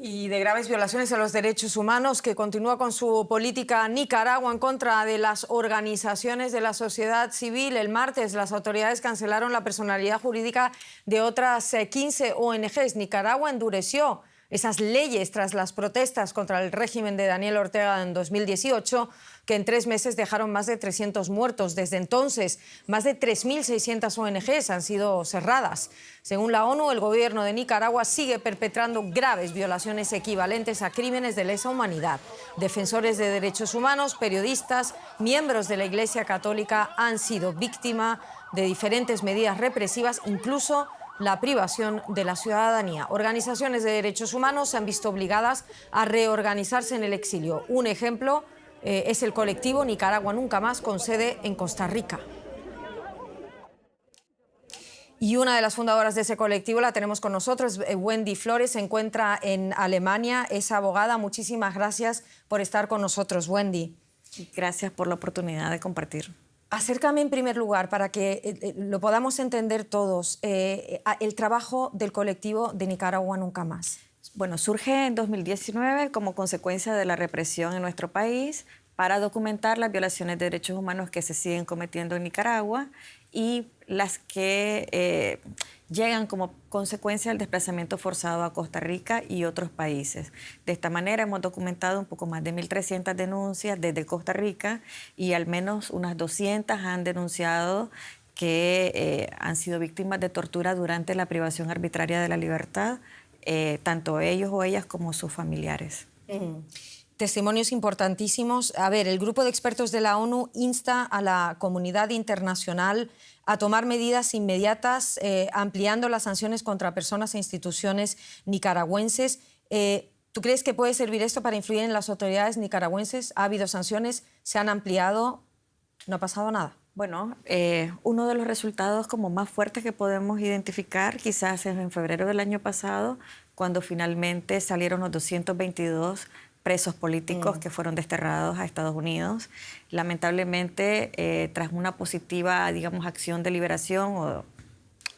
Y de graves violaciones a los derechos humanos, que continúa con su política Nicaragua en contra de las organizaciones de la sociedad civil. El martes las autoridades cancelaron la personalidad jurídica de otras 15 ONGs. Nicaragua endureció esas leyes tras las protestas contra el régimen de Daniel Ortega en 2018, que en 3 meses dejaron más de 300 muertos. Desde entonces, más de 3.600 ONGs han sido cerradas. Según la ONU, el gobierno de Nicaragua sigue perpetrando graves violaciones equivalentes a crímenes de lesa humanidad. Defensores de derechos humanos, periodistas, miembros de la Iglesia Católica han sido víctimas de diferentes medidas represivas, incluso la privación de la ciudadanía. Organizaciones de derechos humanos se han visto obligadas a reorganizarse en el exilio. Un ejemplo es el colectivo Nicaragua Nunca Más, con sede en Costa Rica. Y una de las fundadoras de ese colectivo la tenemos con nosotros, Wendy Flores, se encuentra en Alemania, es abogada. Muchísimas gracias por estar con nosotros, Wendy. Gracias por la oportunidad de compartir. Acércame en primer lugar, para que lo podamos entender todos, el trabajo del colectivo de Nicaragua Nunca Más. Bueno, surge en 2019 como consecuencia de la represión en nuestro país para documentar las violaciones de derechos humanos que se siguen cometiendo en Nicaragua y las que llegan como consecuencia del desplazamiento forzado a Costa Rica y otros países. De esta manera hemos documentado un poco más de 1.300 denuncias desde Costa Rica y al menos unas 200 han denunciado que han sido víctimas de tortura durante la privación arbitraria de la libertad, tanto ellos o ellas como sus familiares. Testimonios importantísimos. A ver, el grupo de expertos de la ONU insta a la comunidad internacional a tomar medidas inmediatas, ampliando las sanciones contra personas e instituciones nicaragüenses. ¿Tú crees que puede servir esto para influir en las autoridades nicaragüenses? ¿Ha habido sanciones? ¿Se han ampliado? ¿No ha pasado nada? Bueno, uno de los resultados como más fuertes que podemos identificar quizás es en febrero del año pasado, cuando finalmente salieron los 222 presos políticos que fueron desterrados a Estados Unidos. Lamentablemente, tras una positiva, digamos, acción de liberación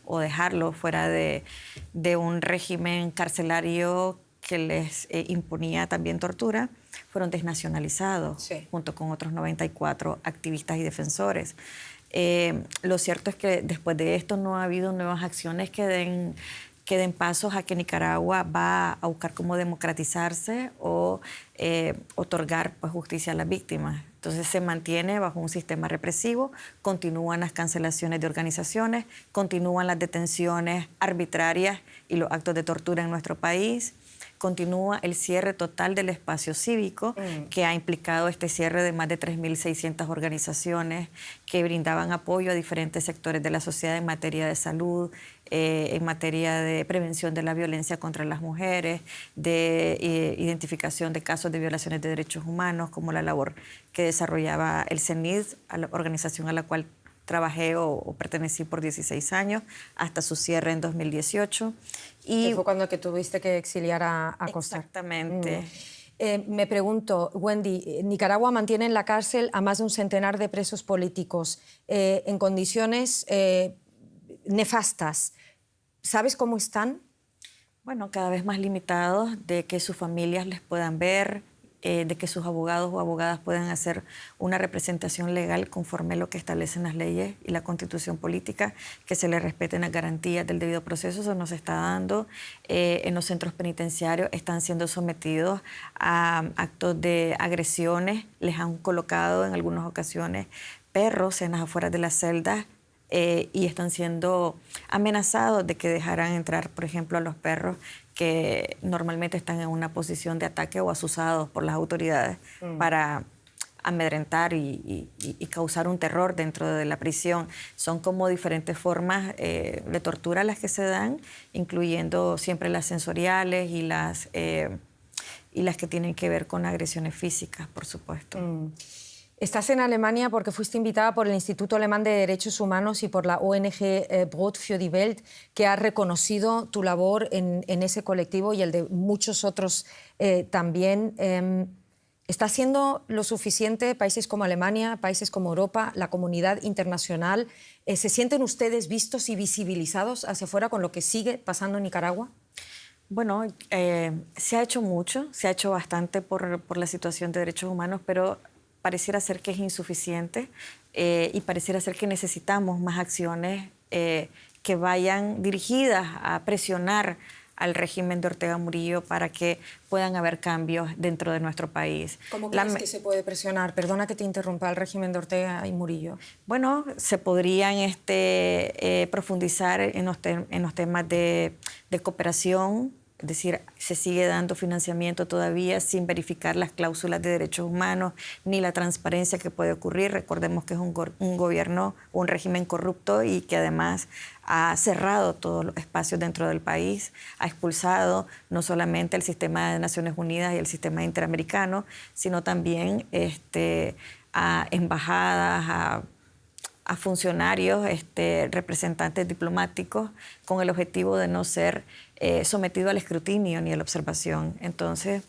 o dejarlo fuera de un régimen carcelario que les imponía también tortura, fueron desnacionalizados, junto con otros 94 activistas y defensores. Lo cierto es que después de esto no ha habido nuevas acciones que den pasos a que Nicaragua va a buscar cómo democratizarse o otorgar pues, justicia a las víctimas. Entonces se mantiene bajo un sistema represivo, continúan las cancelaciones de organizaciones, continúan las detenciones arbitrarias y los actos de tortura en nuestro país. Continúa el cierre total del espacio cívico, que ha implicado este cierre de más de 3.600 organizaciones que brindaban apoyo a diferentes sectores de la sociedad en materia de salud, en materia de prevención de la violencia contra las mujeres, de identificación de casos de violaciones de derechos humanos, como la labor que desarrollaba el CENID, a la organización a la cual trabajé o pertenecí por 16 años, hasta su cierre en 2018. Y fue cuando que tuviste que exiliar a Costa Rica. Exactamente. Me pregunto, Wendy, Nicaragua mantiene en la cárcel a más de un centenar de presos políticos en condiciones nefastas. ¿Sabes cómo están? Bueno, cada vez más limitados, de que sus familias les puedan ver, de que sus abogados o abogadas puedan hacer una representación legal conforme a lo que establecen las leyes y la Constitución política, que se les respeten las garantías del debido proceso. Eso no se está dando. En los centros penitenciarios están siendo sometidos a actos de agresiones. Les han colocado en algunas ocasiones perros en las afueras de las celdas y están siendo amenazados de que dejarán entrar, por ejemplo, a los perros que normalmente están en una posición de ataque o asusados por las autoridades para amedrentar y causar un terror dentro de la prisión. Son como diferentes formas de tortura las que se dan, incluyendo siempre las sensoriales y las que tienen que ver con agresiones físicas, por supuesto. Estás en Alemania porque fuiste invitada por el Instituto Alemán de Derechos Humanos y por la ONG Brot für die Welt, que ha reconocido tu labor en ese colectivo y el de muchos otros también. ¿Está haciendo lo suficiente países como Alemania, países como Europa, la comunidad internacional? ¿Se sienten ustedes vistos y visibilizados hacia afuera con lo que sigue pasando en Nicaragua? Bueno, se ha hecho mucho, se ha hecho bastante por la situación de derechos humanos, pero pareciera ser que es insuficiente y pareciera ser que necesitamos más acciones que vayan dirigidas a presionar al régimen de Ortega Murillo para que puedan haber cambios dentro de nuestro país. ¿Cómo crees que se puede presionar? Perdona que te interrumpa, el régimen de Ortega y Murillo. Bueno, se podrían profundizar en los temas de cooperación. Es decir, se sigue dando financiamiento todavía sin verificar las cláusulas de derechos humanos ni la transparencia que puede ocurrir. Recordemos que es un gobierno, un régimen corrupto y que además ha cerrado todos los espacios dentro del país, ha expulsado no solamente el sistema de Naciones Unidas y el sistema interamericano, sino también a embajadas, a funcionarios, representantes diplomáticos, con el objetivo de no ser sometido al escrutinio ni a la observación. Entonces,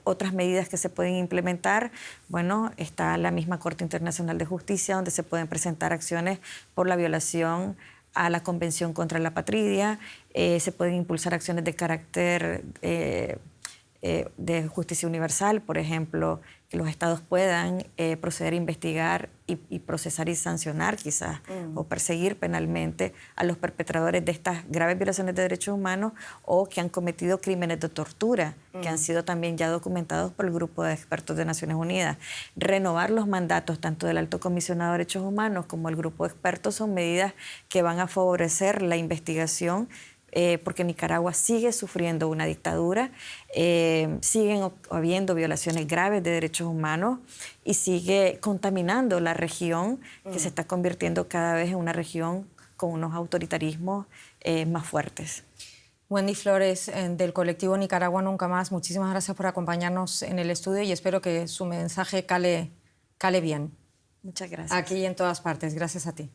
otras medidas que se pueden implementar, bueno, está la misma Corte Internacional de Justicia, donde se pueden presentar acciones por la violación a la Convención contra la Apatridia, se pueden impulsar acciones de carácter de justicia universal, por ejemplo, que los estados puedan proceder a investigar y procesar y sancionar quizás o perseguir penalmente a los perpetradores de estas graves violaciones de derechos humanos o que han cometido crímenes de tortura, que han sido también ya documentados por el grupo de expertos de Naciones Unidas. Renovar los mandatos tanto del Alto Comisionado de Derechos Humanos como el grupo de expertos son medidas que van a favorecer la investigación porque Nicaragua sigue sufriendo una dictadura, siguen habiendo violaciones graves de derechos humanos y sigue contaminando la región que se está convirtiendo cada vez en una región con unos autoritarismos más fuertes. Wendy Flores, del colectivo Nicaragua Nunca Más, muchísimas gracias por acompañarnos en el estudio y espero que su mensaje cale bien. Muchas gracias. Aquí y en todas partes. Gracias a ti.